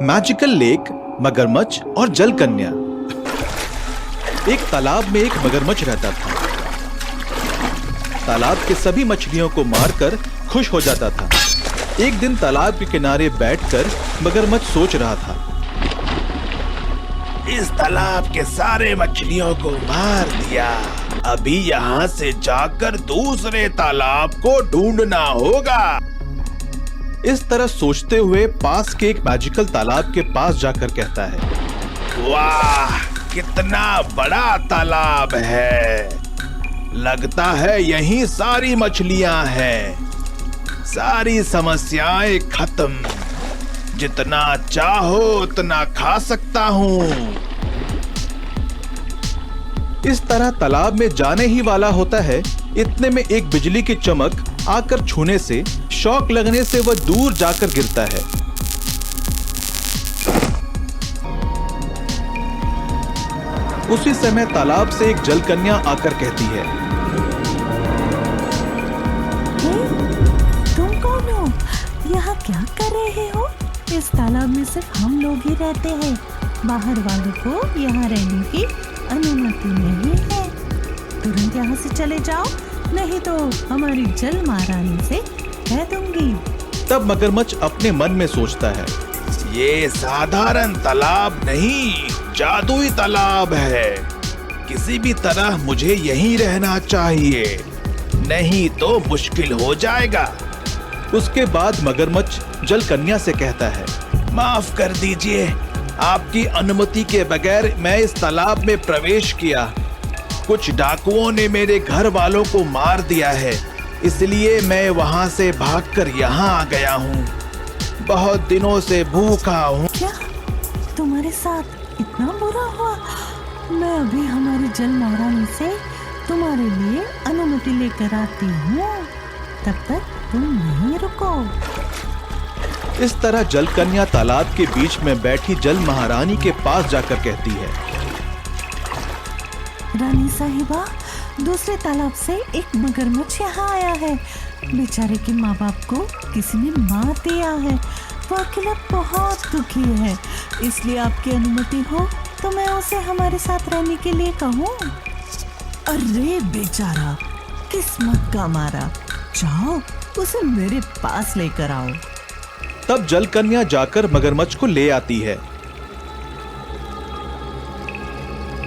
Magical lake, मगरमच्छ और जल कन्या। एक तालाब में एक मगरमच्छ रहता था। तालाब के सभी मछलियों को मारकर खुश हो जाता था। एक दिन तालाब के किनारे बैठकर मगरमच्छ सोच रहा था, इस तालाब के सारे मछलियों को मार दिया, अभी यहाँ से जाकर दूसरे तालाब को ढूंढना होगा। इस तरह सोचते हुए पास के एक मैजिकल तालाब के पास जाकर कहता है, वाह, कितना बड़ा तालाब है। लगता है यहीं सारी मछलियां हैं। सारी समस्याएं खत्म। जितना चाहो उतना खा सकता हूँ। इस तरह तालाब में जाने ही वाला होता है। इतने में एक बिजली की चमक आकर छूने से, शॉक लगने से वह दूर जाकर गिरता है। उसी समय तालाब से एक जल कन्या आकर कहती है, तुम कौन हो? यहाँ क्या कर रहे हो? इस तालाब में सिर्फ हम लोग ही रहते हैं। बाहर वालों को यहाँ रहने की अनुमति नहीं है। तुरंत यहाँ से चले जाओ, नहीं तो हमारी जल महारानी से कह दूंगी। तब मगरमच्छ अपने मन में सोचता है, ये साधारण तालाब नहीं, जादुई तालाब है। किसी भी तरह मुझे यहीं रहना चाहिए, नहीं तो मुश्किल हो जाएगा। उसके बाद मगरमच्छ जल कन्या से कहता है, माफ कर दीजिए, आपकी अनुमति के बगैर मैं इस तालाब में प्रवेश किया। कुछ डाकुओं ने मेरे घर वालों को मार दिया है, इसलिए मैं वहां से भागकर यहाँ आ गया हूँ। बहुत दिनों से भूखा हूँ। क्या तुम्हारे साथ इतना बुरा हुआ? मैं अभी हमारी जल महारानी से तुम्हारे लिए अनुमति लेकर आती हूँ। तब तक तुम नहीं रुको। इस तरह जल कन्या तालाब के बीच में बैठी जल महारानी के पास जाकर कहती है, रानी साहिबा, दूसरे तालाब से एक मगरमच्छ यहाँ आया है। बेचारे के माँ बाप को किसी ने मार दिया है। वो अकेला बहुत दुखी है, इसलिए आपकी अनुमति हो तो मैं उसे हमारे साथ रहने के लिए कहूँ। अरे बेचारा, किस्मत का मारा, जाओ उसे मेरे पास लेकर आओ। तब जल कन्या जाकर मगरमच्छ को ले आती है।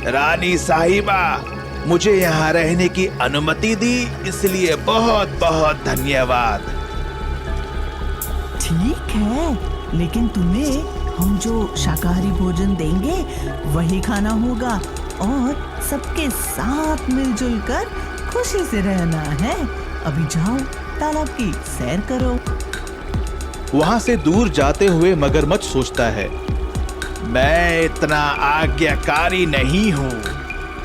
रानी साहिबा, मुझे यहाँ रहने की अनुमति दी, इसलिए बहुत बहुत धन्यवाद। ठीक है, लेकिन तुम्हें हम जो शाकाहारी भोजन देंगे वही खाना होगा और सबके साथ मिलजुल कर खुशी से रहना है। अभी जाओ, तालाब की सैर करो। वहां से दूर जाते हुए मगरमच्छ सोचता है, मैं इतना आज्ञाकारी नहीं हूँ।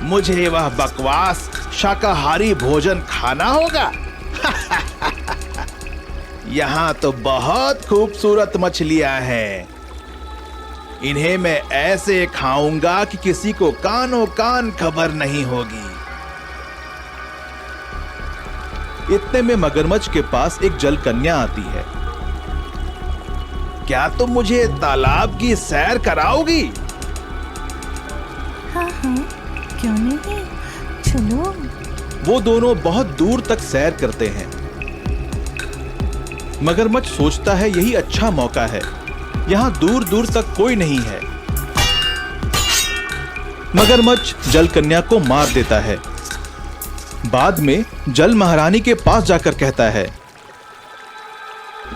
मुझे वह बकवास शाकाहारी भोजन खाना होगा। यहाँ तो बहुत खूबसूरत मछलियाँ हैं। इन्हें मैं ऐसे खाऊंगा कि किसी को कानों कान खबर नहीं होगी। इतने में मगरमच्छ के पास एक जल कन्या आती है। क्या तुम मुझे तालाब की सैर कराओगी? हाँ हाँ, क्यों नहीं, चलो। वो दोनों बहुत दूर तक सैर करते हैं। मगरमच्छ सोचता है यही अच्छा मौका है, यहाँ दूर दूर तक कोई नहीं है। मगरमच्छ जल कन्या को मार देता है। बाद में जल महारानी के पास जाकर कहता है,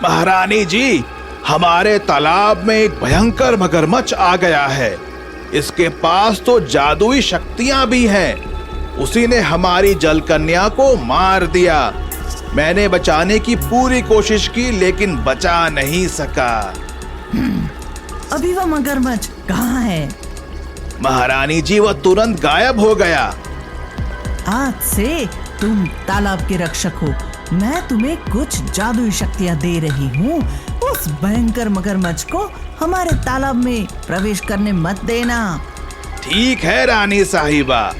महारानी जी, हमारे तालाब में एक भयंकर मगरमच्छ आ गया है। इसके पास तो जादुई शक्तियां भी हैं। उसी ने हमारी जल कन्या को मार दिया। मैंने बचाने की पूरी कोशिश की, लेकिन बचा नहीं सका। अभी वह मगरमच्छ कहाँ है? महारानी जी, वह तुरंत गायब हो गया। आज से तुम तालाब के रक्षक हो। मैं तुम्हें कुछ जादुई शक्तियां दे रही हूँ। उस भयंकर मगरमच्छ को हमारे तालाब में प्रवेश करने मत देना। ठीक है रानी साहिबा।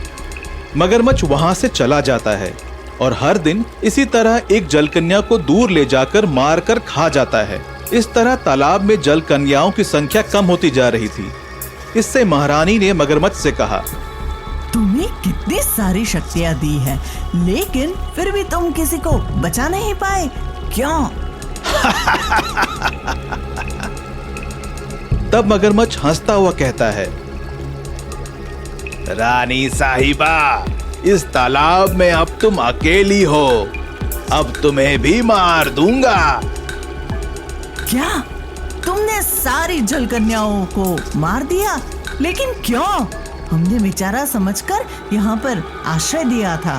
मगरमच्छ वहां से चला जाता है और हर दिन इसी तरह एक जलकन्या को दूर ले जाकर मारकर खा जाता है। इस तरह तालाब में जल कन्याओं की संख्या कम होती जा रही थी। इससे महारानी ने मगरमच्छ से कहा, तुम्हें कितनी सारी शक्तियां दी है, लेकिन फिर भी तुम किसी को बचा नहीं पाए, क्यों? तब मगरमच्छ हंसता हुआ कहता है, रानी साहिबा, इस तालाब में अब तुम अकेली हो। अब तुम्हें भी मार दूंगा। क्या तुमने सारी जल कन्याओं को मार दिया? लेकिन क्यों? हमने बेचारा समझकर यहाँ पर आश्रय दिया था।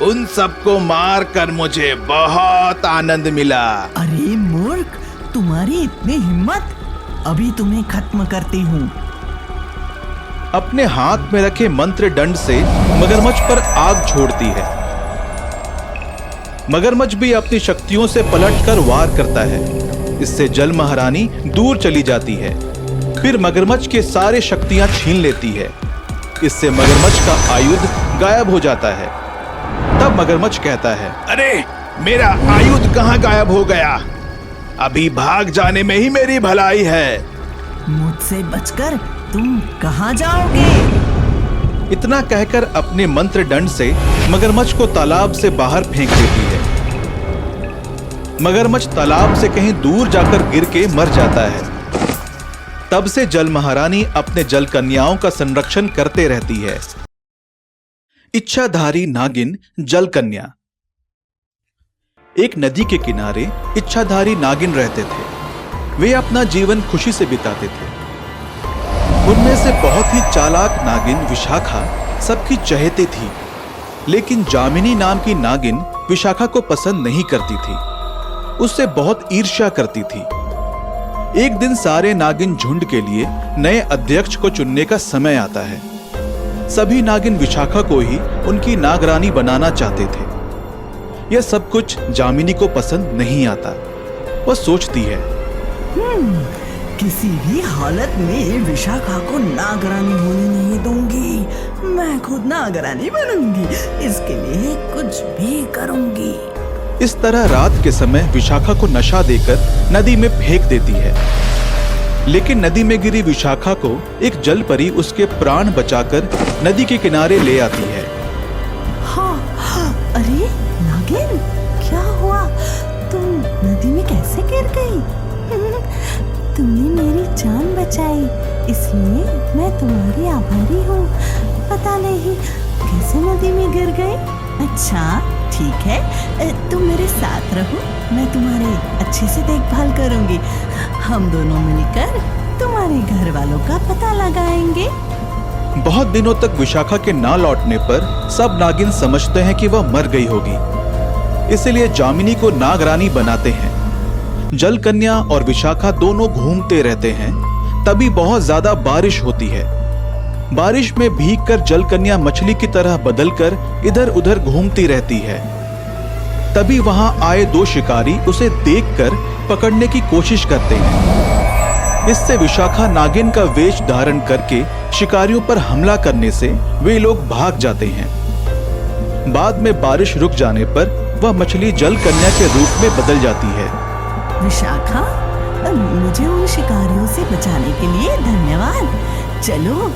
उन सबको मार कर मुझे बहुत आनंद मिला। अरे मूर्ख, तुम्हारी इतनी हिम्मत! अभी तुम्हें खत्म करती हूँ। अपने हाथ में रखे मंत्र दंड से मगरमच्छ पर आग छोड़ती है। मगरमच्छ भी अपनी शक्तियों से पलटकर वार करता है। इससे जल महारानी दूर चली जाती है। फिर मगरमच्छ के सारे शक्तियां छीन लेती है। इससे मगरमच्छ का आयुध गायब हो जाता है। तब मगरमच्छ कहता है, अरे, मेरा आयुध कहाँ गायब हो गया? अभी भाग जाने में ही मेरी भलाई है। मुझसे बचकर तुम कहाँ जाओगे? इतना कहकर अपने मंत्र दंड से मगरमच्छ को तालाब से बाहर फेंक देती है। मगरमच्छ तालाब से कहीं दूर जाकर गिर के मर जाता है। तब से जल महारानी अपने जल कन्याओं का संरक्षण करते रहती है। इच्छाधारी नागिन जल कन्या। एक नदी के किनारे इच्छाधारी नागिन रहते थे। वे अपना जीवन खुशी से बिताते थे। उनमें से बहुत ही चालाक नागिन विशाखा सबकी चहेते थी, लेकिन जामिनी नाम की नागिन विशाखा को पसंद नहीं करती थी। उससे बहुत ईर्ष्या करती थी। एक दिन सारे नागिन झुंड के लिए नए अध्यक्ष को चुनने का समय आता है। सभी नागिन विशाखा को ही उनकी नागरानी बनाना चाहते थे। यह सब कुछ जामिनी को पसंद नहीं आता। वह सोचती है, किसी भी हालत में विशाखा को नागरानी होने नहीं दूंगी। मैं खुद नागरानी बनूंगी। इसके लिए कुछ भी करूंगी। इस तरह रात के समय विशाखा को नशा देकर नदी में फेंक देती है। लेकिन नदी में गिरी विशाखा को एक जल परी उसके प्राण बचाकर नदी के किनारे ले आती है। हाँ, अरे नागिन, क्या हुआ? तुम नदी में कैसे गिर गई? तुमने मेरी जान बचाई, इसलिए मैं तुम्हारी आभारी हूँ। पता नहीं कैसे नदी में गिर गई। अच्छा ठीक है, तुम मेरे साथ रहो, मैं तुम्हारी अच्छे से देखभाल करूंगी। हम दोनों मिलकर तुम्हारे घर वालों का पता लगाएंगे। बहुत दिनों तक विशाखा के ना लौटने पर सब नागिन समझते हैं कि वह मर गई होगी। इसलिए जामिनी को नागरानी बनाते हैं। जल कन्या और विशाखा दोनों घूमते रहते हैं। तभी बहुत ज्यादा बारिश होती है। बारिश में भीगकर जल कन्या मछली की तरह बदलकर इधर उधर घूमती रहती है। तभी वहां आए दो शिकारी उसे देखकर पकड़ने की कोशिश करते हैं। इससे विशाखा नागिन का वेश धारण करके शिकारियों पर हमला करने से वे लोग भाग जाते हैं। बाद में बारिश रुक जाने पर वह मछली जल कन्या के रूप में बदल जाती है। विशाखा, मुझे उन शिकारियों से बचाने के लिए धन्यवाद। चलो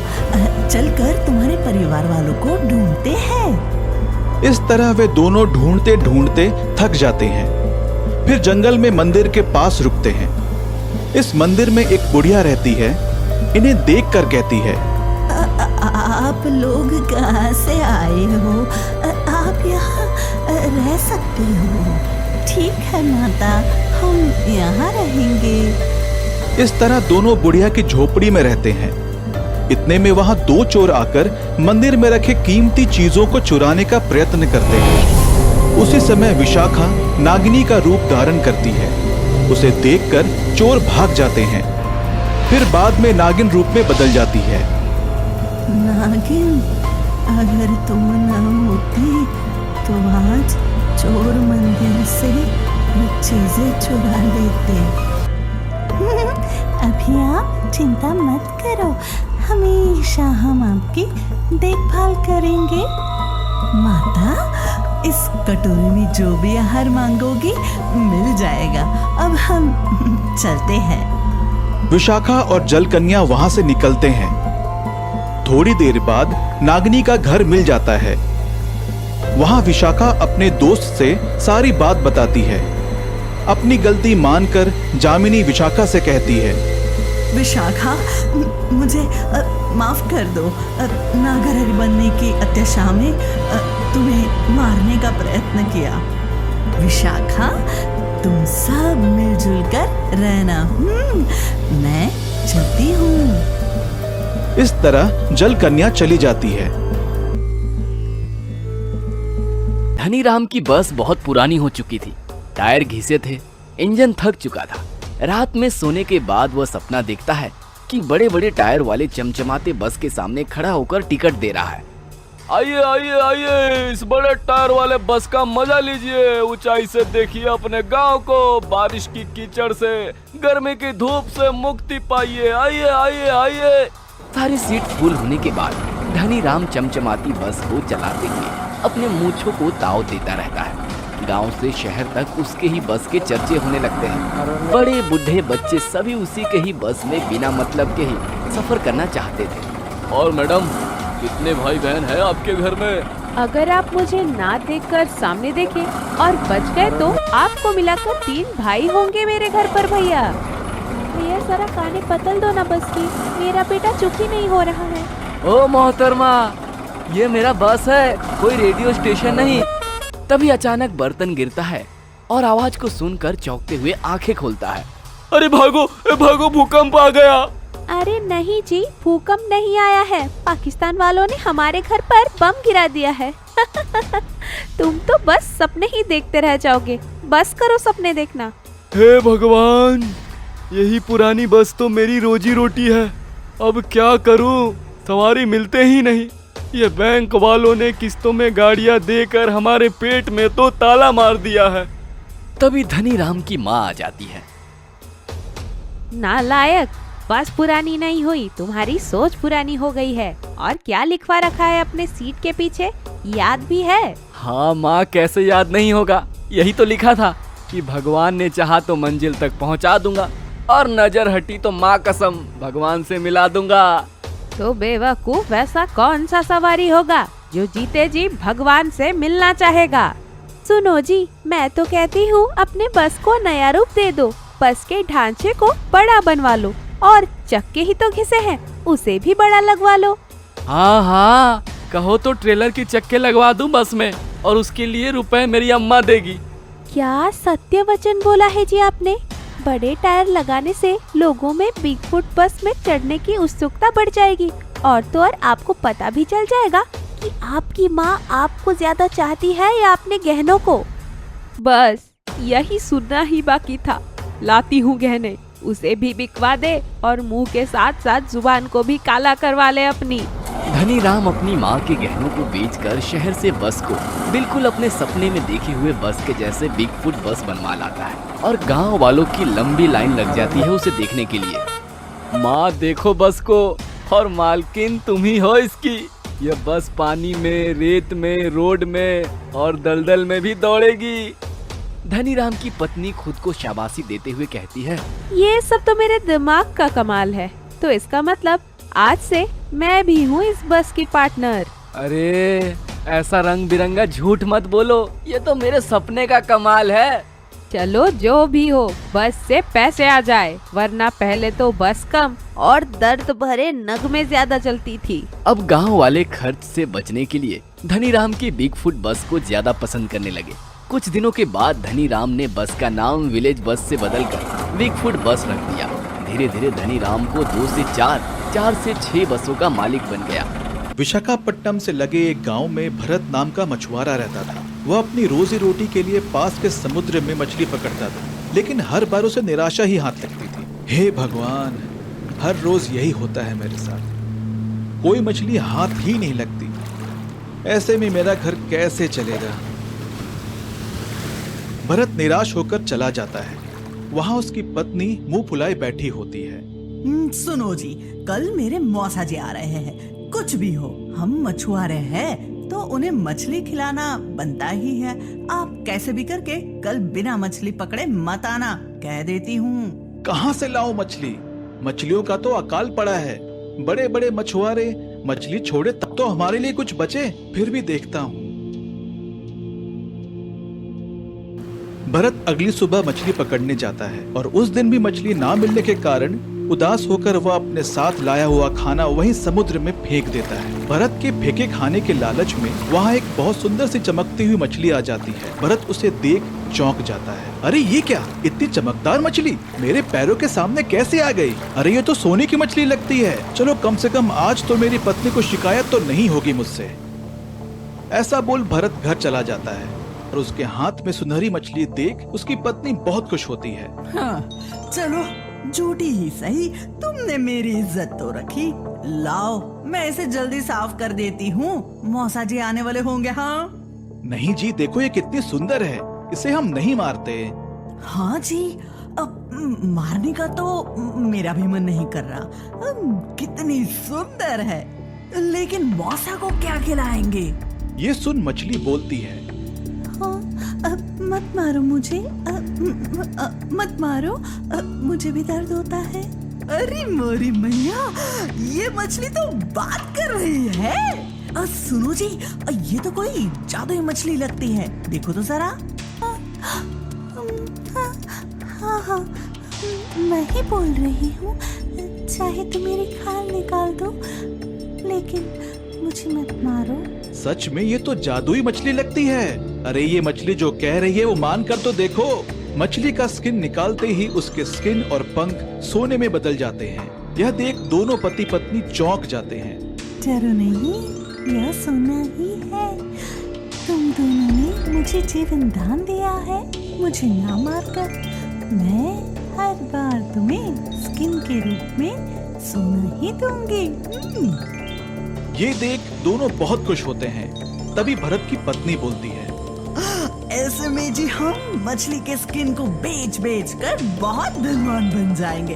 चलकर तुम्हारे परिवार वालों को ढूंढते हैं। इस तरह वे दोनों ढूंढते ढूंढते थक जाते हैं। फिर जंगल में मंदिर के पास रुकते हैं। इस मंदिर में एक बुढ़िया रहती है। इन्हें देखकर कहती है, आप लोग कहाँ से आए हो? आप यहाँ रह सकते हो? ठीक है माता, हम यहाँ रहेंगे। इस तरह दोनों बुढ़िया की झोपड़ी में रहते हैं। इतने में वहां दो चोर आकर मंदिर में रखे कीमती चीजों को चुराने का प्रयत्न करते हैं। उसी समय विशाखा नागिनी का रूप धारण करती है। उसे देखकर चोर भाग जाते हैं। फिर बाद में नागिन रूप में बदल जाती है। नागिन, अगर तुम न होती तो आज चोर मंदिर से चीजें चुरा लेते। अभी आप चिंता मत करो, हमेशा हम आपकी देखभाल करेंगे। माता, इस कटोरी में जो भी आहार मांगोगी मिल जाएगा। अब हम चलते हैं। विशाखा और जलकन्या वहां से निकलते हैं। थोड़ी देर बाद नागिनी का घर मिल जाता है। वहां विशाखा अपने दोस्त से सारी बात बताती है। अपनी गलती मानकर जामिनी विशाखा से कहती है, विशाखा, मुझे माफ कर दो। नागरहरि बनने की अत्याशा में तुम्हें मारने का प्रयत्न किया। विशाखा, तुम सब मिलजुल कर रहना। मैं चलती हूँ। इस तरह जलकन्या चली जाती है। धनीराम की बस बहुत पुरानी हो चुकी थी। टायर घिसे थे, इंजन थक चुका था। रात में सोने के बाद वह सपना देखता है कि बड़े बड़े टायर वाले चमचमाते बस के सामने खड़ा होकर टिकट दे रहा है। आइए आइए आइए, इस बड़े टायर वाले बस का मजा लीजिए। ऊंचाई से देखिए अपने गांव को, बारिश की कीचड़ से, गर्मी की धूप से मुक्ति पाइए। आइए आइए आइए। सारी सीट फुल होने के बाद धनीराम चमचमाती बस को चलाते हुए अपने मूंछों को ताव देता रहता है। गांव से शहर तक उसके ही बस के चर्चे होने लगते हैं। बड़े बूढ़े बच्चे सभी उसी के ही बस में बिना मतलब के ही सफर करना चाहते थे। और मैडम, कितने भाई बहन हैं आपके घर में? अगर आप मुझे ना देखकर सामने देखें और बच गए तो आपको मिलाकर 3 भाई होंगे मेरे घर पर। भैया भैया, जरा काने पतल दो ना बस की, मेरा बेटा चुप ही नहीं हो रहा है। ओ मोहतरमा, ये मेरा बस है, कोई रेडियो स्टेशन नहीं। तभी अचानक बर्तन गिरता है और आवाज को सुनकर चौंकते हुए आंखें खोलता है। अरे भागो भागो, भूकंप आ गया। अरे नहीं जी, भूकंप नहीं आया है। पाकिस्तान वालों ने हमारे घर पर बम गिरा दिया है। तुम तो बस सपने ही देखते रह जाओगे। बस करो सपने देखना। हे भगवान, यही पुरानी बस तो मेरी रोजी रोटी है। अब क्या करूं? सवारी मिलते ही नहीं। ये बैंक वालों ने किस्तों में गाड़ियां देकर हमारे पेट में तो ताला मार दिया है। तभी धनीराम की माँ आ जाती है। नालायक, बस पुरानी नहीं हुई, तुम्हारी सोच पुरानी हो गई है। और क्या लिखवा रखा है अपने सीट के पीछे, याद भी है? हाँ माँ, कैसे याद नहीं होगा। यही तो लिखा था कि भगवान ने चाहा तो मंजिल तक पहुँचा दूंगा, और नजर हटी तो माँ कसम भगवान से मिला दूंगा। तो बेवकूफ, वैसा कौन सा सवारी होगा जो जीते जी भगवान से मिलना चाहेगा? सुनो जी, मैं तो कहती हूँ अपने बस को नया रूप दे दो। बस के ढांचे को बड़ा बनवा लो और चक्के ही तो घिसे हैं, उसे भी बड़ा लगवा लो। हाँ हाँ, कहो तो ट्रेलर के चक्के लगवा दूं बस में, और उसके लिए रुपए मेरी अम्मा देगी। क्या सत्य वचन बोला है जी आपने? बड़े टायर लगाने से लोगों में बिगफुट बस में चढ़ने की उत्सुकता बढ़ जाएगी, और तो और आपको पता भी चल जाएगा कि आपकी माँ आपको ज्यादा चाहती है या अपने गहनों को। बस यही सुनना ही बाकी था। लाती हूँ गहने, उसे भी बिकवा दे और मुंह के साथ साथ जुबान को भी काला करवा ले अपनी। धनीराम अपनी माँ के गहनों को बेचकर शहर से बस को बिल्कुल अपने सपने में देखे हुए बस के जैसे बिगफुट बस बनवा लाता है, और गांव वालों की लंबी लाइन लग जाती है उसे देखने के लिए। माँ देखो बस को, और मालकिन तुम ही हो इसकी। यह बस पानी में, रेत में, रोड में और दलदल में भी दौड़ेगी। धनीराम की पत्नी खुद को शाबाशी देते हुए कहती है, ये सब तो मेरे दिमाग का कमाल है। तो इसका मतलब आज से मैं भी हूँ इस बस की पार्टनर। अरे ऐसा रंग बिरंगा झूठ मत बोलो, ये तो मेरे सपने का कमाल है। चलो जो भी हो, बस से पैसे आ जाए, वरना पहले तो बस कम और दर्द भरे नगमे ज्यादा चलती थी। अब गांव वाले खर्च से बचने के लिए धनीराम की बिगफुट बस को ज्यादा पसंद करने लगे। कुछ दिनों के बाद धनीराम ने बस का नाम विलेज बस से बदलकर बिगफुट बस रख दिया। धीरे धीरे धनीराम को 2 से 4 से 6 बसों का मालिक बन गया। विशाखापट्टनम से लगे एक गांव में भरत नाम का मछुआरा रहता था। वह अपनी रोजी रोटी के लिए पास के समुद्र में मछली पकड़ता था, लेकिन हर बार उसे निराशा ही हाथ लगती थी। हे भगवान, हर रोज यही होता है मेरे साथ, कोई मछली हाथ ही नहीं लगती। ऐसे में मेरा घर कैसे चलेगा? भरत निराश होकर चला जाता है। वहां उसकी पत्नी मुंह फुलाए बैठी होती है। सुनो जी, कल मेरे मौसा जी आ रहे हैं। कुछ भी हो, हम मछुआरे हैं, तो उन्हें मछली खिलाना बनता ही है। आप कैसे भी करके कल बिना मछली पकड़े मत आना, कह देती हूँ। कहाँ से लाऊं मछली? मछलियों का तो अकाल पड़ा है। बड़े बड़े मछुआरे मछली छोड़े तब तो हमारे लिए कुछ बचे। फिर भी देखता हूँ। भरत अगली सुबह मछली पकड़ने जाता है और उस दिन भी मछली ना मिलने के कारण उदास होकर वह अपने साथ लाया हुआ खाना वहीं समुद्र में फेंक देता है। भरत के फेंके खाने के लालच में वहाँ एक बहुत सुंदर सी चमकती हुई मछली आ जाती है। भरत उसे देख चौंक जाता है। अरे ये क्या, इतनी चमकदार मछली मेरे पैरों के सामने कैसे आ गई? अरे ये तो सोने की मछली लगती है। चलो कम से कम आज तो मेरी पत्नी को शिकायत तो नहीं होगी मुझसे। ऐसा बोल भरत घर चला जाता है और उसके हाथ में सुनहरी मछली देख उसकी पत्नी बहुत खुश होती है। हाँ, चलो झूठी ही सही, तुमने मेरी इज्जत तो रखी। लाओ मैं इसे जल्दी साफ कर देती हूँ, मौसा जी आने वाले होंगे। हाँ नहीं जी, देखो ये कितनी सुंदर है, इसे हम नहीं मारते। हाँ जी, अब मारने का तो मेरा भी मन नहीं कर रहा। कितनी सुंदर है, लेकिन मौसा को क्या खिलाएंगे? ये सुन मछली बोलती है, हाँ, मत मारो मुझे, मत मारो, मुझे भी दर्द होता है। अरे मोरी मैया, ये मछली तो बात कर रही है। सुनो जी, ये तो कोई जादुई मछली लगती है, देखो तो जरा। हाँ, मैं ही बोल रही हूँ, चाहे तुम मेरी खाल निकाल दो, लेकिन मुझे मत मारो। सच में ये तो जादुई मछली लगती है। अरे ये मछली जो कह रही है वो मान कर तो देखो। मछली का स्किन निकालते ही उसके स्किन और पंख सोने में बदल जाते हैं। यह देख दोनों पति पत्नी चौंक जाते हैं। डरो नहीं, यह सोना ही है। तुम दोनों ने मुझे जीवन दान दिया है, मुझे ना मारकर मैं हर बार तुम्हें स्किन के रूप में सोना ही दूंगी। ये देख दोनों बहुत खुश होते हैं। तभी भरत की पत्नी बोलती है, ऐसे में जी हम मछली के स्किन को बेच बेच कर बहुत धनवान बन जाएंगे।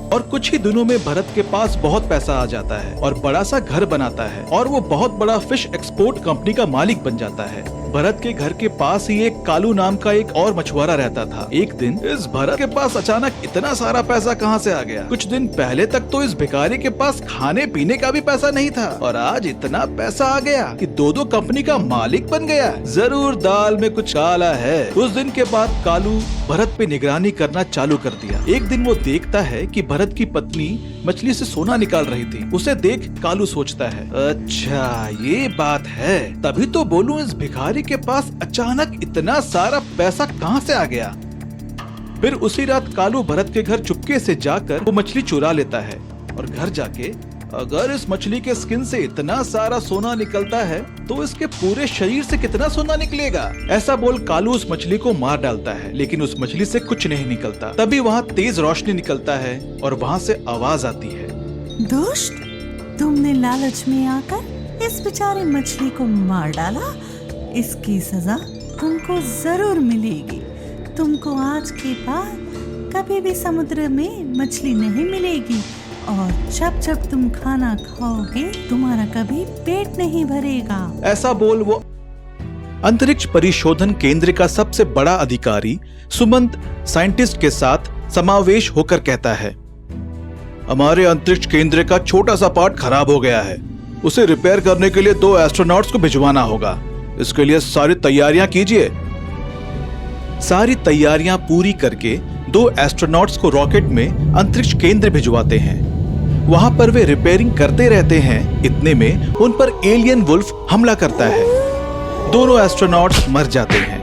और कुछ ही दिनों में भरत के पास बहुत पैसा आ जाता है और बड़ा सा घर बनाता है और वो बहुत बड़ा फिश एक्सपोर्ट कंपनी का मालिक बन जाता है। भरत के घर के पास ही एक कालू नाम का एक और मछुआरा रहता था। एक दिन इस भरत के पास अचानक इतना सारा पैसा कहाँ से आ गया? कुछ दिन पहले तक तो इस भिखारी के पास खाने पीने का भी पैसा नहीं था और आज इतना पैसा आ गया कि दो कंपनी का मालिक बन गया। जरूर दाल में कुछ काला है। उस दिन के बाद कालू भरत पे निगरानी करना चालू कर दिया। एक दिन वो देखता है कि भरत की पत्नी मछली से सोना निकाल रही थी। उसे देख कालू सोचता है, अच्छा ये बात है, तभी तो बोलूं इस भिखारी के पास अचानक इतना सारा पैसा कहां से आ गया। फिर उसी रात कालू भरत के घर चुपके से जाकर वो मछली चुरा लेता है और घर जाके, अगर इस मछली के स्किन से इतना सारा सोना निकलता है तो इसके पूरे शरीर से कितना सोना निकलेगा। ऐसा बोल कालू उस मछली को मार डालता है, लेकिन उस मछली से कुछ नहीं निकलता। तभी वहाँ तेज रोशनी निकलता है और वहाँ से आवाज आती है, दुष्ट, तुमने लालच में आकर इस बेचारे मछली को मार डाला। इसकी सजा तुमको जरूर मिलेगी। तुमको आज के बाद कभी भी समुद्र में मछली नहीं मिलेगी और जब जब तुम खाना खाओगे तुम्हारा कभी पेट नहीं भरेगा। ऐसा बोल वो अंतरिक्ष परिशोधन केंद्र का सबसे बड़ा अधिकारी सुमंत साइंटिस्ट के साथ समावेश होकर कहता है, हमारे अंतरिक्ष केंद्र का छोटा सा पार्ट खराब हो गया है। उसे रिपेयर करने के लिए 2 एस्ट्रोनॉट्स को भिजवाना होगा। इसके लिए सारी तैयारियां कीजिए। सारी तैयारियां पूरी करके 2 एस्ट्रोनॉट्स को रॉकेट में अंतरिक्ष केंद्र भिजवाते हैं। वहां पर वे रिपेयरिंग करते रहते हैं। इतने में उन पर एलियन वुल्फ हमला करता है। दोनों एस्ट्रोनॉट्स मर जाते हैं।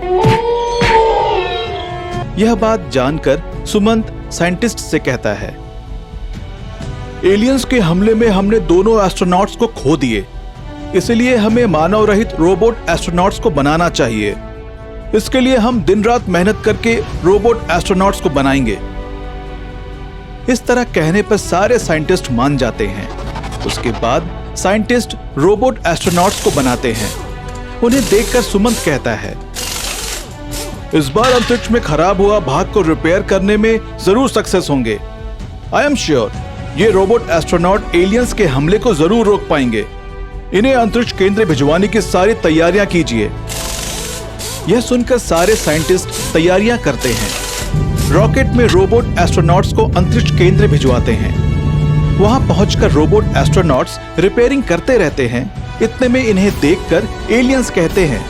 यह बात जानकर सुमंत साइंटिस्ट से कहता है, एलियंस के हमले में हमने दोनों एस्ट्रोनॉट्स को खो दिए, इसलिए हमें मानव रहित रोबोट एस्ट्रोनॉट्स को बनाना चाहिए। इसके लिए हम दिन रात मेहनत करके रोबोट एस्ट्रोनॉट्स को बनाएंगे। इस तरह कहने पर सारे साइंटिस्ट मान जाते हैं। उसके बाद साइंटिस्ट रोबोट एस्ट्रोनॉट्स को बनाते हैं। उन्हें देखकर सुमंत कहता है, इस बार अंतरिक्ष में खराब हुआ भाग को रिपेयर करने में जरूर सक्सेस होंगे। आई एम श्योर ये रोबोट एस्ट्रोनॉट एलियंस के हमले को जरूर रोक पाएंगे। इन्हें अंतरिक्ष केंद्र भिजवाने की सारी तैयारियां कीजिए। यह सुनकर सारे साइंटिस्ट तैयारियां करते हैं। रॉकेट में रोबोट एस्ट्रोनॉट्स को अंतरिक्ष केंद्र भिजवाते हैं। वहां पहुंचकर रोबोट एस्ट्रोनॉट्स रिपेयरिंग करते रहते हैं। इतने में इन्हें देखकर एलियंस कहते हैं,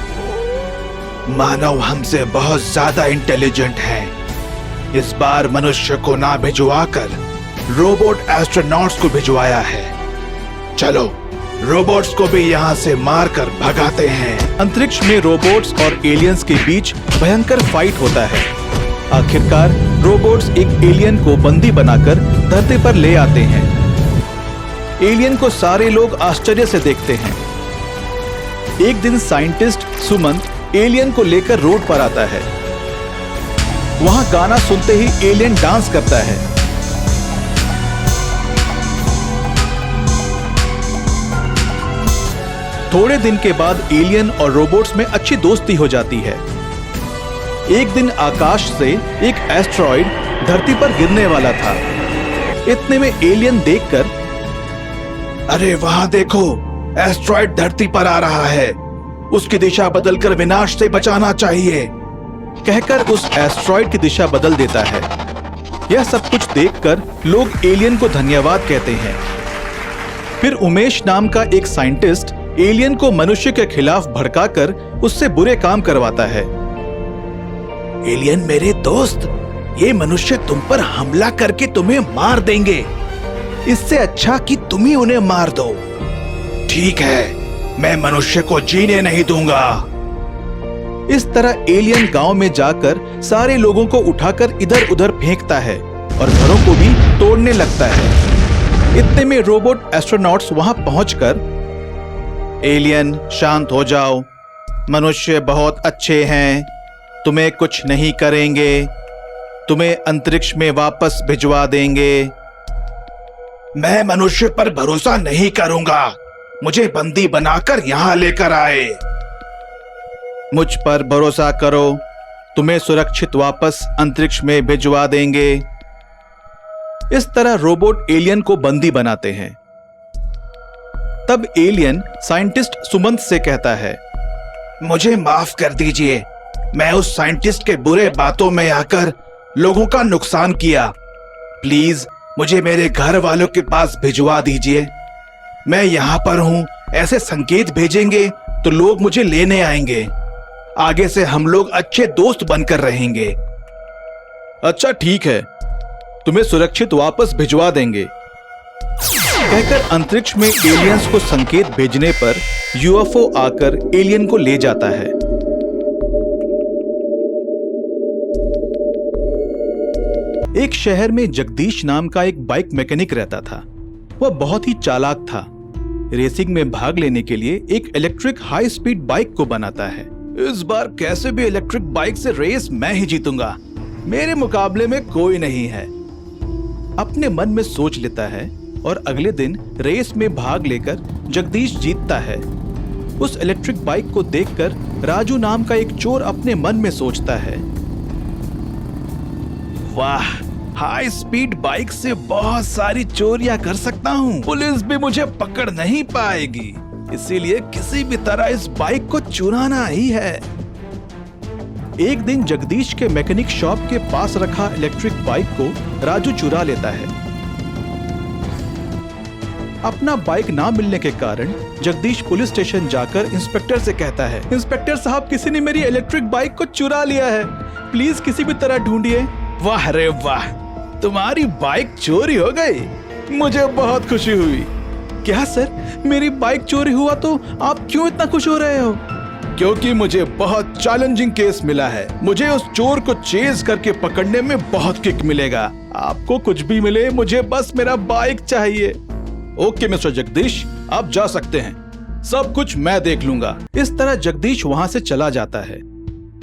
मानव हमसे बहुत ज्यादा इंटेलिजेंट है। इस बार मनुष्य को ना भिजवाकर रोबोट एस्ट्रोनॉट्स को भिजवाया है। चलो रोबोट्स को भी यहाँ से मारकर भगाते हैं। अंतरिक्ष में रोबोट्स और एलियंस के बीच भयंकर फाइट होता है। आखिरकार रोबोट्स एक एलियन को बंदी बनाकर धरती पर ले आते हैं। एलियन को सारे लोग आश्चर्य से देखते हैं। एक दिन साइंटिस्ट सुमंत एलियन को लेकर रोड पर आता है। वहां गाना सुनते ही एलियन डांस करता है। थोड़े दिन के बाद एलियन और रोबोट्स में अच्छी दोस्ती हो जाती है। एक दिन आकाश से एक एस्ट्रॉइड धरती पर गिरने वाला था। इतने में एलियन देखकर, अरे वहां देखो, एस्ट्रॉइड धरती पर आ रहा है। उसकी दिशा बदलकर विनाश से बचाना चाहिए, कहकर उस एस्ट्रॉइड की दिशा बदल देता है। यह सब कुछ देखकर लोग एलियन को धन्यवाद कहते हैं। फिर उमेश नाम का एक साइंटिस्ट एलियन को मनुष्य के खिलाफ भड़काकर उससे बुरे काम करवाता है। एलियन मेरे दोस्त, ये मनुष्य तुम पर हमला करके तुम्हें मार देंगे। इससे अच्छा कि तुम ही उन्हें मार दो। ठीक है, मैं मनुष्य को जीने नहीं दूंगा। इस तरह एलियन गांव में जाकर सारे लोगों को उठाकर इधर उधर फेंकता है और घरों को भी तोड़ने लगता है। इतने में रोबोट एस्ट्रोनॉट्स वहां पहुंचकर, एलियन शांत हो जाओ, मनुष्य बहुत अच्छे हैं, तुम्हें कुछ नहीं करेंगे, तुम्हें अंतरिक्ष में वापस भिजवा देंगे। मैं मनुष्य पर भरोसा नहीं करूंगा। मुझे बंदी बनाकर यहाँ लेकर आए। मुझ पर भरोसा करो, तुम्हें सुरक्षित वापस अंतरिक्ष में भिजवा देंगे। इस तरह रोबोट एलियन को बंदी बनाते हैं। तब एलियन साइंटिस्ट सुमंत से कहता है, मुझे माफ कर दीजिए, मैं उस साइंटिस्ट के बुरे बातों में आकर लोगों का नुकसान किया। प्लीज मुझे मेरे घर वालों के पास भिजवा दीजिए। मैं यहाँ पर हूँ, ऐसे संकेत भेजेंगे तो लोग मुझे लेने आएंगे। आगे से हम लोग अच्छे दोस्त बनकर रहेंगे। अच्छा ठीक है, तुम्हें सुरक्षित वापस भिजवा देंगे। कहकर अंतरिक्ष में एलियंस को संकेत भेजने पर यूएफओ आकर एलियन को ले जाता है। एक शहर में जगदीश नाम का एक बाइक मैकेनिक रहता था। वह बहुत ही चालाक था। रेसिंग में भाग लेने के लिए एक इलेक्ट्रिक हाई स्पीड बाइक को बनाता है। इस बार कैसे भी इलेक्ट्रिक बाइक से रेस मैं ही जीतूंगा, मेरे मुकाबले में कोई नहीं है, अपने मन में सोच लेता है। और अगले दिन रेस में भाग लेकर जगदीश जीतता है। उस इलेक्ट्रिक बाइक को देखकर राजू नाम का एक चोर अपने मन में सोचता है, वाह, हाई स्पीड बाइक से बहुत सारी चोरियां कर सकता हूँ। पुलिस भी मुझे पकड़ नहीं पाएगी, इसीलिए किसी भी तरह इस बाइक को चुराना ही है। एक दिन जगदीश के मैकेनिक शॉप के पास रखा इलेक्ट्रिक बाइक को राजू चुरा लेता है। अपना बाइक ना मिलने के कारण जगदीश पुलिस स्टेशन जाकर इंस्पेक्टर से कहता है, इंस्पेक्टर साहब, किसी ने मेरी इलेक्ट्रिक बाइक को चुरा लिया है, प्लीज किसी भी तरह ढूंढिए। वाह रे वाह, तुम्हारी बाइक चोरी हो गई, मुझे बहुत खुशी हुई। क्या सर, मेरी बाइक चोरी हुआ तो आप क्यों इतना खुश हो रहे हो? क्योंकि मुझे बहुत चैलेंजिंग केस मिला है। मुझे उस चोर को चेज करके पकड़ने में बहुत किक मिलेगा। आपको कुछ भी मिले, मुझे बस मेरा बाइक चाहिए। ओके मिस्टर जगदीश, आप जा सकते हैं, सब कुछ मैं देख लूंगा। इस तरह जगदीश वहां से चला जाता है।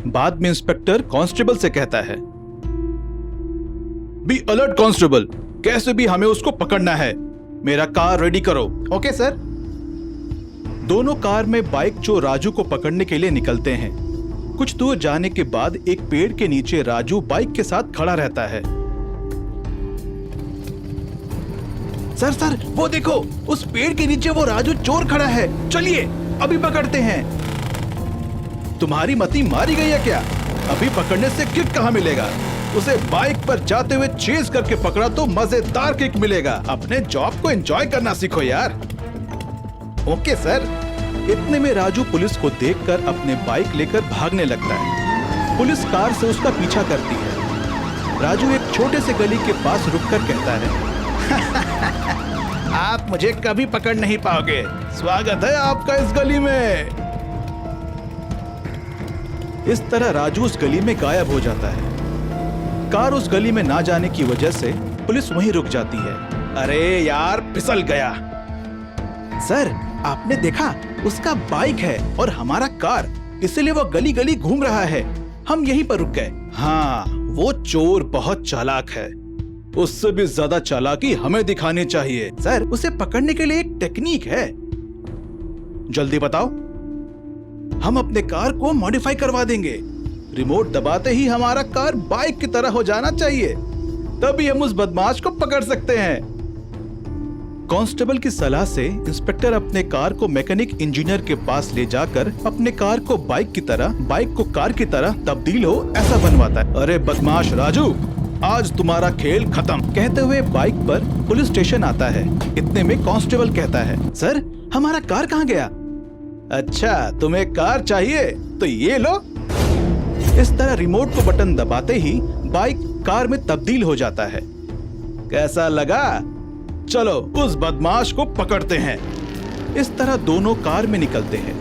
बाद में इंस्पेक्टर कांस्टेबल से कहता है, बी अलर्ट कांस्टेबल, कैसे भी हमें उसको पकड़ना है। मेरा कार रेडी करो। Okay sir. दोनों कार में बाइक चोर राजू को पकड़ने के लिए निकलते हैं। कुछ दूर जाने के बाद एक पेड़ के नीचे राजू बाइक के साथ खड़ा रहता है। सर वो देखो, उस पेड़ के नीचे वो राजू चोर खड़ा है। चलिए अभी पकड़ते हैं। तुम्हारी मती मारी गई है क्या? अभी पकड़ने से किक कहाँ मिलेगा? उसे बाइक पर जाते हुए चेज करके पकड़ा तो मजेदार किक मिलेगा। अपने जॉब को एंजॉय करना सीखो यार। Okay sir. इतने में राजू पुलिस को देखकर अपने बाइक लेकर भागने लगता है। पुलिस कार से उसका पीछा करती है। राजू एक छोटे से गली के पास रुककर कहता है, आप मुझे कभी पकड़ नहीं पाओगे। स्वागत है आपका इस गली में। इस तरह राजू उस गली में गायब हो जाता है। कार उस गली में ना जाने की वजह से पुलिस वहीं रुक जाती है। अरे यार, फिसल गया। सर, आपने देखा? उसका बाइक है और हमारा कार, इसलिए वो गली गली घूम रहा है। हम यहीं पर रुक गए। हाँ, वो चोर बहुत चालाक है। उससे भी ज्यादा चालाकी हमें दिखानी चाहिए। सर, उसे पकड़ने के लिए एक टेक्निक है। जल्दी बताओ। हम अपने कार को मॉडिफाई करवा देंगे। रिमोट दबाते ही हमारा कार बाइक की तरह हो जाना चाहिए, तभी हम उस बदमाश को पकड़ सकते हैं। कांस्टेबल की सलाह से इंस्पेक्टर अपने कार को मैकेनिक इंजीनियर के पास ले जाकर अपने कार को बाइक को कार की तरह तब्दील हो ऐसा बनवाता है। अरे बदमाश राजू, आज तुम्हारा खेल खत्म। कहते हुए बाइक पर पुलिस स्टेशन आता है। इतने में कांस्टेबल कहता है, सर, हमारा कार कहाँ गया? अच्छा, तुम्हें कार चाहिए तो ये लो। इस तरह रिमोट को बटन दबाते ही बाइक कार में तब्दील हो जाता है। कैसा लगा? चलो उस बदमाश को पकड़ते हैं। इस तरह दोनों कार में निकलते हैं।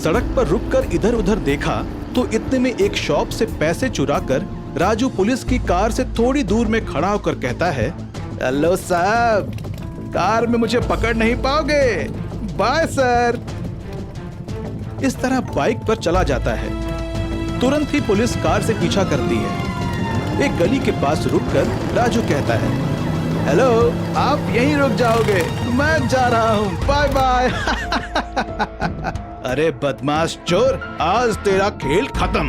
सड़क पर रुककर इधर उधर देखा तो इतने में एक शॉप से पैसे चुराकर राजू पुलिस की कार से थोड़ी दूर में खड़ा होकर कहता है, हेलो साहब, कार में मुझे पकड़ नहीं पाओगे। Bye sir. इस तरह बाइक पर चला जाता है। तुरंत ही पुलिस कार से पीछा करती है। एक गली के पास रुककर राजू कहता है, हेलो, आप यहीं रुक जाओगे, मैं जा रहा हूँ, बाय बाय। अरे बदमाश चोर, आज तेरा खेल खत्म।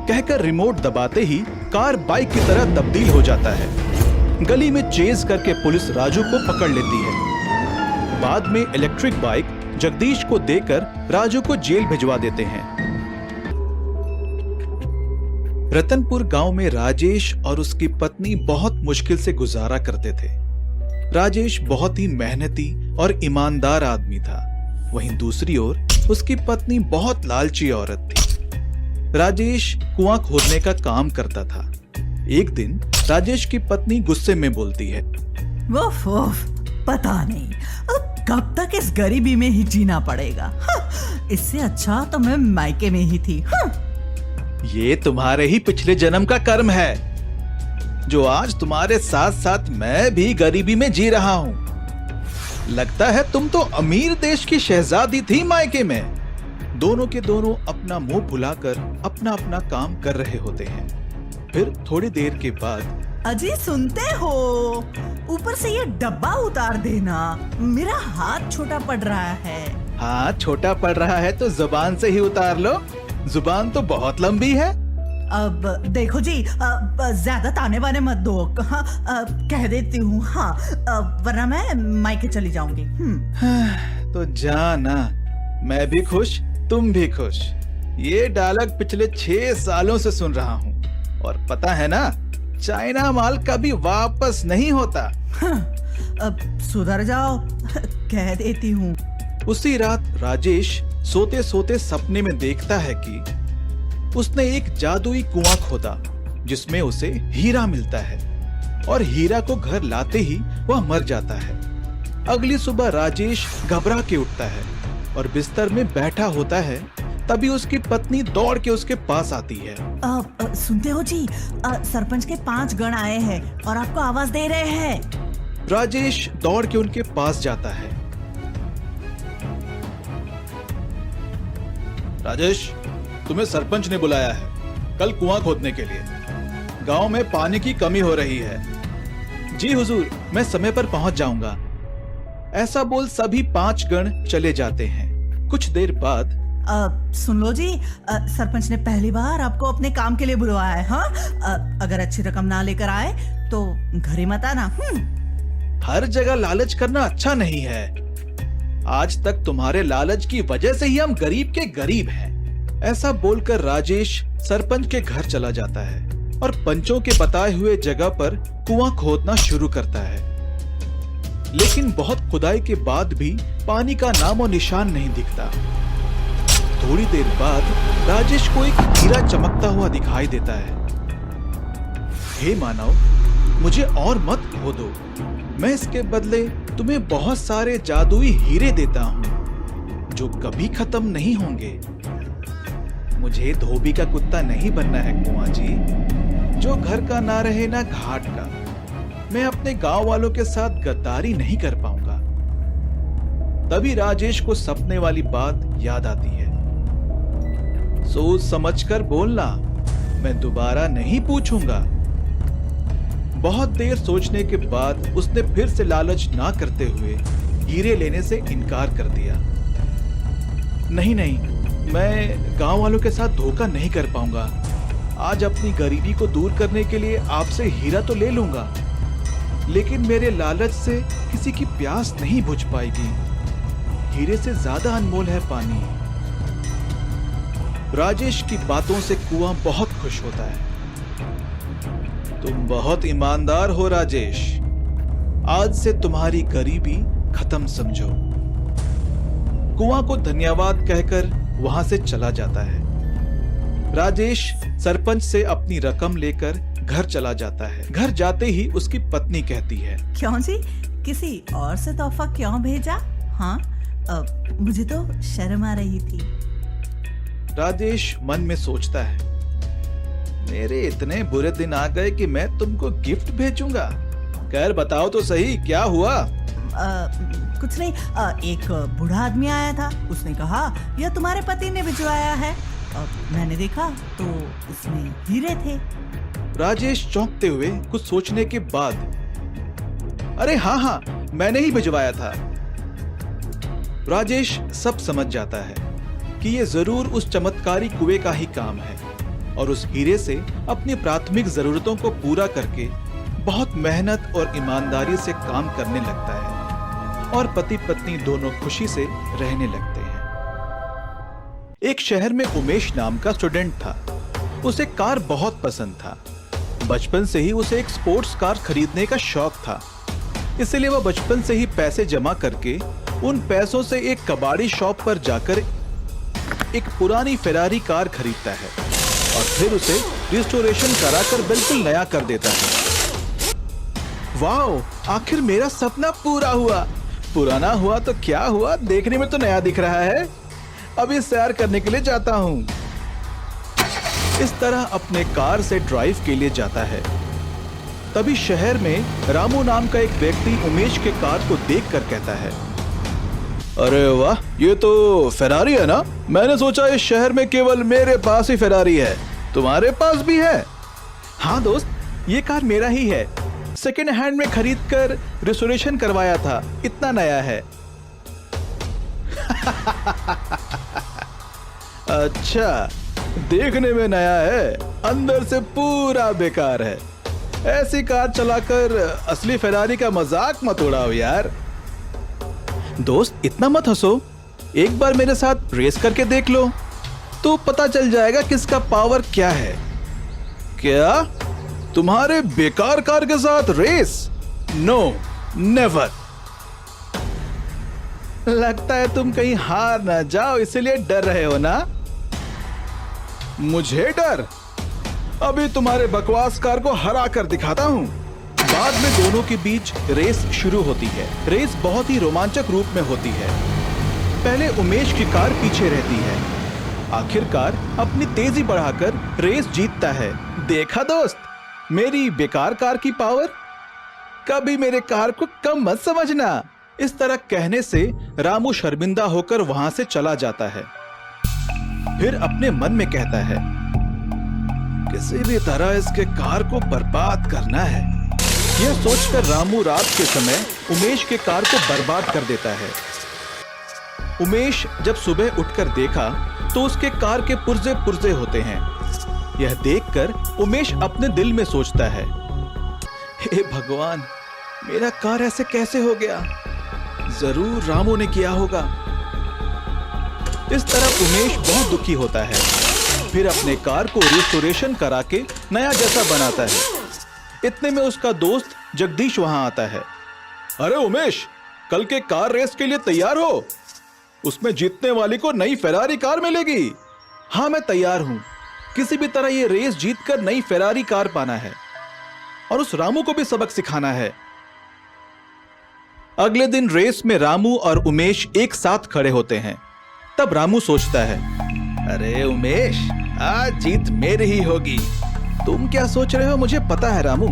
कहकर रिमोट दबाते ही कार बाइक की तरह तब्दील हो जाता है। गली में चेज करके पुलिस राजू को पकड़ लेती है। बाद में इलेक्ट्रिक बाइक जगदीश को देकर राजू को जेल भिजवा देते हैं। रतनपुर गांव में राजेश और उसकी पत्नी बहुत मुश्किल से गुजारा करते थे। राजेश बहुत ही मेहनती और ईमानदार आदमी था। वहीं दूसरी ओर उसकी पत्नी बहुत लालची औरत थी। राजेश कुआं खोदने का काम करता था। एक दिन राजेश की पत्नी गुस्से में बोलती है, वफ वफ, पता नहीं अब कब तक इस गरीबी में ही जीना पड़ेगा। इससे अच्छा तो मैं मायके में ही थी। ये तुम्हारे ही पिछले जन्म का कर्म है, जो आज तुम्हारे साथ साथ मैं भी गरीबी में जी रहा हूँ। लगता है तुम तो अमीर देश की शहजादी थी मायके में। दोनों के दोनों अपना मुंह भुलाकर अपना अपना काम कर रहे होते हैं। फिर थोड़ी देर के बाद, अजी सुनते हो, ऊपर से ये डब्बा उतार देना, मेरा हाथ छोटा पड़ रहा है। हाँ, छोटा पड़ रहा है तो जुबान से ही उतार लो, जुबान तो बहुत लंबी है। अब देखो जी, ज्यादा ताने बाने मत दो। कह देती हूँ, हाँ, वरना मैं मायके चली जाऊंगी। तो जाना, मैं भी खुश, तुम भी खुश। ये डायलॉग पिछले 6 सालों से सुन रहा हूँ, और पता है ना, चाइना माल कभी वापस नहीं होता। अब सुधर जाओ, कह देती हूँ। उसी रात राजेश सोते सोते सपने में देखता है कि उसने एक जादुई कुआं खोदा जिसमें उसे हीरा मिलता है, और हीरा को घर लाते ही वह मर जाता है। अगली सुबह राजेश घबरा के उठता है और बिस्तर में बैठा होता है। तभी उसकी पत्नी दौड़ के उसके पास आती है। सुनते हो जी, सरपंच के 5 गण आए हैं और आपको आवाज दे रहे हैं। राजेश दौड़ के उनके पास जाता है। राजेश, तुम्हें सरपंच ने बुलाया है कल कुआं खोदने के लिए। गांव में पानी की कमी हो रही है। जी हुजूर, मैं समय पर पहुंच जाऊंगा। ऐसा बोल सभी 5 गण चले जाते हैं। कुछ देर बाद, सुन लो जी, सरपंच ने पहली बार आपको अपने काम के लिए बुलवाया है। हाँ, अगर अच्छी रकम ना लेकर आए तो घर ही मत आना। हर जगह लालच करना अच्छा नहीं है। आज तक तुम्हारे लालच की वजह से ही हम गरीब के गरीब हैं। ऐसा बोलकर राजेश सरपंच के घर चला जाता है और पंचों के बताए हुए जगह पर कुआं खोदना शुरू करता है। लेकिन बहुत खुदाई के बाद भी पानी का नामो निशान नहीं दिखता। थोड़ी देर बाद राजेश को एक हीरा चमकता हुआ दिखाई देता है। हे मानव, मुझे और मत खोदो, मैं इसके बदले तुम्हें बहुत सारे जादुई हीरे देता हूं जो कभी खत्म नहीं होंगे। मुझे धोबी का कुत्ता नहीं बनना है कुआं जी, जो घर का ना रहे ना घाट का। मैं अपने गांव वालों के साथ गद्दारी नहीं कर पाऊंगा। तभी राजेश को सपने वाली बात याद आती है। सोच समझकर बोलना, मैं दोबारा नहीं पूछूंगा। बहुत देर सोचने के बाद उसने फिर से लालच ना करते हुए हीरे लेने से इनकार कर दिया। नहीं नहीं, मैं गांव वालों के साथ धोखा नहीं कर पाऊंगा। आज अपनी गरीबी को दूर करने के लिए आपसे हीरा तो ले लूंगा, लेकिन मेरे लालच से किसी की प्यास नहीं बुझ पाएगी। हीरे से ज्यादा अनमोल है पानी। राजेश की बातों से कुआं बहुत खुश होता है। तुम बहुत ईमानदार हो राजेश, आज से तुम्हारी गरीबी खत्म समझो। कुआं को धन्यवाद कहकर वहां से चला जाता है। राजेश सरपंच से अपनी रकम लेकर घर चला जाता है। घर जाते ही उसकी पत्नी कहती है, क्यों जी, किसी और से तोहफा क्यों भेजा? हाँ, मुझे तो शर्म आ रही थी। राजेश मन में सोचता है, मेरे इतने बुरे दिन आ गए कि मैं तुमको गिफ्ट भेजूंगा। खैर बताओ तो सही, क्या हुआ? कुछ नहीं, एक बूढ़ा आदमी आया था। उसने कहा यह तुम्हारे पति ने भिजवाया है। मैंने देखा तो इसमें हीरे थे। राजेश चौंकते हुए कुछ सोचने के बाद, अरे हाँ हाँ, मैंने ही भिजवाया था। राजेश सब समझ जाता है कि ये जरूर उस चमत्कारी कुएं का ही काम है और उस हीरे से अपनी प्राथमिक जरूरतों को पूरा करके बहुत मेहनत और ईमानदारी से काम करने लगता है और पति पत्नी दोनों खुशी से रहने लगते हैं। एक शहर में उमेश नाम का स्टूडेंट था। उसे कार बहुत पसंद था। बचपन से ही उसे एक स्पोर्ट्स कार खरीदने का शौक था, इसलिए वह बचपन से ही पैसे जमा करके उन पैसों से एक कबाड़ी शॉप पर जाकर एक पुरानी फेरारी कार खरीदता है और फिर उसे रिस्टोरेशन कराकर बिल्कुल नया कर देता है। वाओ, आखिर मेरा सपना पूरा हुआ। पुराना हुआ तो क्या हुआ, देखने में तो नया दिख रहा है। अभी सैर करने के लिए जाता हूं। इस तरह अपने कार से ड्राइव के लिए जाता है। तभी शहर में रामू नाम का एक व्यक्ति उमेश के कार को देखकर कहता है, अरे वाह, ये तो फेरारी है ना? मैंने सोचा इस शहर में केवल मेरे पास ही फेरारी है, तुम्हारे पास भी है? हाँ दोस्त, ये कार मेरा ही है। सेकेंड हैंड में खरीद कर रिस्टोरेशन करवाया था, इतना नया है। अच्छा, देखने में नया है, अंदर से पूरा बेकार है। ऐसी कार चलाकर असली फेरारी का मजाक मत उड़ाओ यार। दोस्त, इतना मत हंसो, एक बार मेरे साथ रेस करके देख लो तो पता चल जाएगा किसका पावर क्या है। क्या तुम्हारे बेकार कार के साथ रेस? No, never. लगता है तुम कहीं हार ना जाओ इसलिए डर रहे हो ना? मुझे डर? अभी तुम्हारे बकवास कार को हरा कर दिखाता हूं। बाद में दोनों के बीच रेस शुरू होती है। रेस बहुत ही रोमांचक रूप में होती है। पहले उमेश की कार पीछे रहती है, आखिरकार अपनी तेजी बढ़ाकर रेस जीतता है। देखा दोस्त, मेरी बेकार कार की पावर? कभी मेरे कार को कम मत समझना। इस तरह कहने से रामू शर्मिंदा होकर वहां से चला जाता है। फिर अपने मन में कहता है, किसी भी तरह इसके कार को बर्बाद करना है। यह सोचकर रामू रात के समय उमेश के कार को बर्बाद कर देता है। उमेश जब सुबह उठकर देखा तो उसके कार के पुर्जे पुर्जे होते हैं। यह देखकर उमेश अपने दिल में सोचता है, हे भगवान, मेरा कार ऐसे कैसे हो गया? जरूर रामू ने किया होगा। इस तरह उमेश बहुत दुखी होता है, फिर अपने कार को रिस्टोरेशन करा के नया जैसा बनाता है। इतने में उसका दोस्त जगदीश वहां आता है। अरे उमेश, कल के कार रेस के लिए तैयार हो? उसमें जीतने वाली को नई फेरारी कार मिलेगी। हाँ, मैं तैयार हूं। किसी भी तरह ये रेस जीतकर नई फेरारी कार पाना है और उस रामू को भी सबक सिखाना है। अगले दिन रेस में रामू और उमेश एक साथ खड़े होते हैं। तब रामू सोचता है, अरे उमेश, आज जीत मेरी ही होगी। तुम क्या सोच रहे हो मुझे पता है रामू।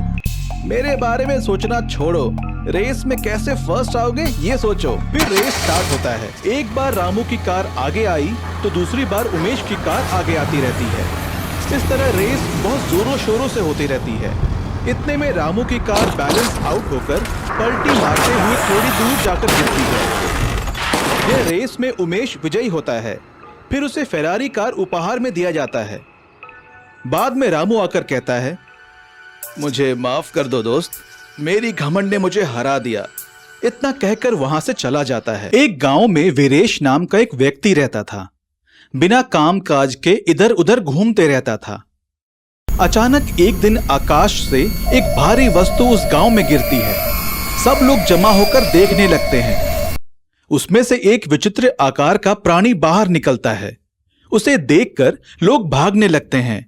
मेरे बारे में सोचना छोड़ो, रेस में कैसे फर्स्ट आओगे ये सोचो। फिर रेस स्टार्ट होता है। एक बार रामू की कार आगे आई तो दूसरी बार उमेश की कार आगे आती रहती है। इस तरह रेस बहुत जोरों शोरों से होती रहती है। इतने में रामू की कार बैलेंस आउट होकर पलटी मारते हुए थोड़ी दूर जाकर गिरती है। यह रेस में उमेश विजयी होता है। फिर उसे फेरारी कार उपहार में दिया जाता है। बाद में रामू आकर कहता है, मुझे माफ कर दो दोस्त, मेरी घमंड ने मुझे हरा दिया। इतना कहकर वहां से चला जाता है। एक गांव में वीरेश नाम का एक व्यक्ति रहता था। बिना काम काज के इधर उधर घूमते रहता था। अचानक एक दिन आकाश से एक भारी वस्तु उस गांव में गिरती है। सब लोग जमा होकर देखने लगते हैं। उसमें से एक विचित्र आकार का प्राणी बाहर निकलता है। उसे देखकर लोग भागने लगते हैं।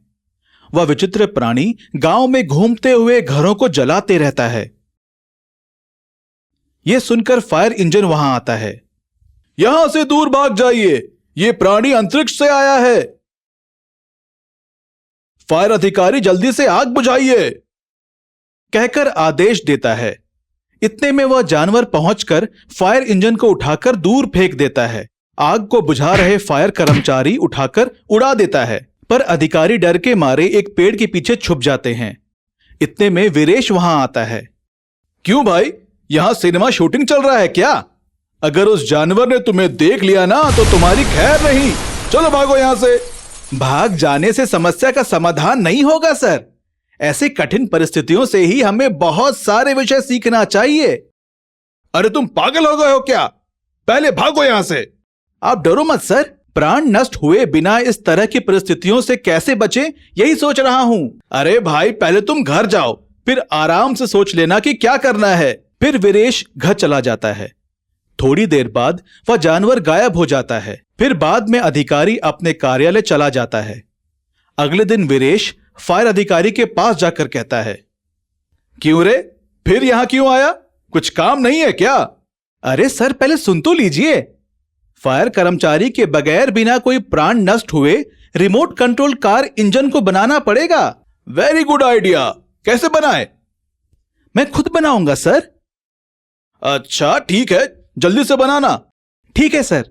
वह विचित्र प्राणी गांव में घूमते हुए घरों को जलाते रहता है। यह सुनकर फायर इंजन वहां आता है। यहां से दूर भाग जाइए, यह प्राणी अंतरिक्ष से आया है। फायर अधिकारी जल्दी से आग बुझाइए, कहकर आदेश देता है। इतने में वह जानवर पहुंचकर फायर इंजन को उठाकर दूर फेंक देता है। आग को बुझा रहे फायर कर्मचारी उठाकर उड़ा देता है, पर अधिकारी डर के मारे एक पेड़ के पीछे छुप जाते हैं। इतने में वीरेश वहां आता है। क्यों भाई, यहां सिनेमा शूटिंग चल रहा है क्या? अगर उस जानवर ने तुम्हें देख लिया ना तो तुम्हारी खैर नहीं। चलो भागो यहां से। भाग जाने से समस्या का समाधान नहीं होगा सर। ऐसी कठिन परिस्थितियों से ही हमें बहुत सारे विषय सीखना चाहिए। अरे तुम पागल हो गए हो क्या? पहले भागो यहां से। आप डरो मत सर, प्राण नष्ट हुए बिना इस तरह की परिस्थितियों से कैसे बचे यही सोच रहा हूं। अरे भाई, पहले तुम घर जाओ, फिर आराम से सोच लेना कि क्या करना है। फिर वीरेश घर चला जाता है। थोड़ी देर बाद वह जानवर गायब हो जाता है। फिर बाद में अधिकारी अपने कार्यालय चला जाता है। अगले दिन वीरेश फायर अधिकारी के पास जाकर कहता है, क्यों रे, फिर यहां क्यों आया? कुछ काम नहीं है क्या? अरे सर, पहले सुन तो लीजिए। फायर कर्मचारी के बगैर बिना कोई प्राण नष्ट हुए रिमोट कंट्रोल कार इंजन को बनाना पड़ेगा। Very good idea. कैसे बनाए? मैं खुद बनाऊंगा सर। अच्छा ठीक है, जल्दी से बनाना। ठीक है सर।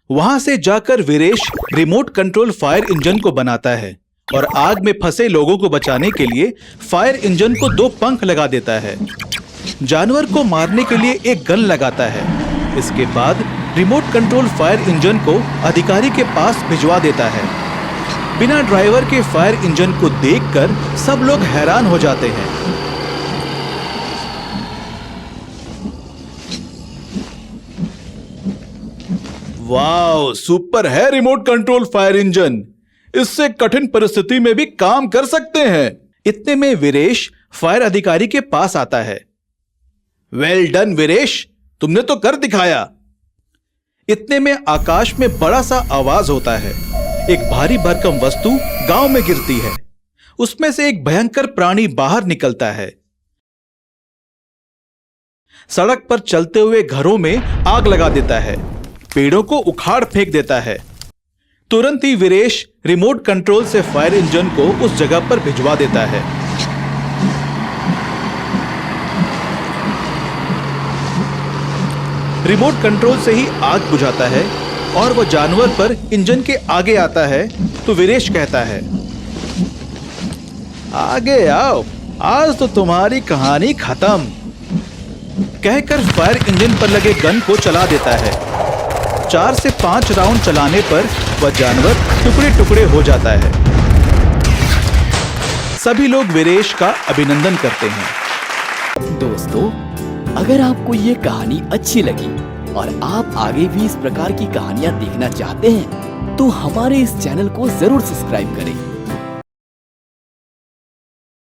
वहां से जाकर Viresh remote control fire engine को बनाता है और आग में फंसे लोगों को बचाने के लिए फायर इंजन को 2 पंख लगा देता है। जानवर को मारने के लिए एक गन लगाता है। इसके बाद रिमोट कंट्रोल फायर इंजन को अधिकारी के पास भिजवा देता है। बिना ड्राइवर के फायर इंजन को देखकर सब लोग हैरान हो जाते हैं। वाओ, सुपर है रिमोट कंट्रोल फायर इंजन। इससे कठिन परिस्थिति में भी काम कर सकते हैं। इतने में वीरेश फायर अधिकारी के पास आता है। वेल डन वीरेश, तुमने तो कर दिखाया। इतने में आकाश में बड़ा सा आवाज होता है। एक भारी भरकम वस्तु गांव में गिरती है। उसमें से एक भयंकर प्राणी बाहर निकलता है। सड़क पर चलते हुए घरों में आग लगा देता है, पेड़ों को उखाड़ फेंक देता है। तुरंत ही वीरेश रिमोट कंट्रोल से फायर इंजन को उस जगह पर भिजवा देता है। रिमोट कंट्रोल से ही आग बुझाता है और वह जानवर पर इंजन के आगे आता है तो वीरेश कहता है, आगे आओ, आज तो तुम्हारी कहानी खत्म। कहकर फायर इंजन पर लगे गन को चला देता है। 4 से 5 राउंड चलाने पर वह जानवर टुकड़े टुकड़े हो जाता है। सभी लोग वीरेश का अभिनंदन करते हैं। दोस्तों, अगर आपको ये कहानी अच्छी लगी और आप आगे भी इस प्रकार की कहानियाँ देखना चाहते हैं तो हमारे इस चैनल को जरूर सब्सक्राइब करें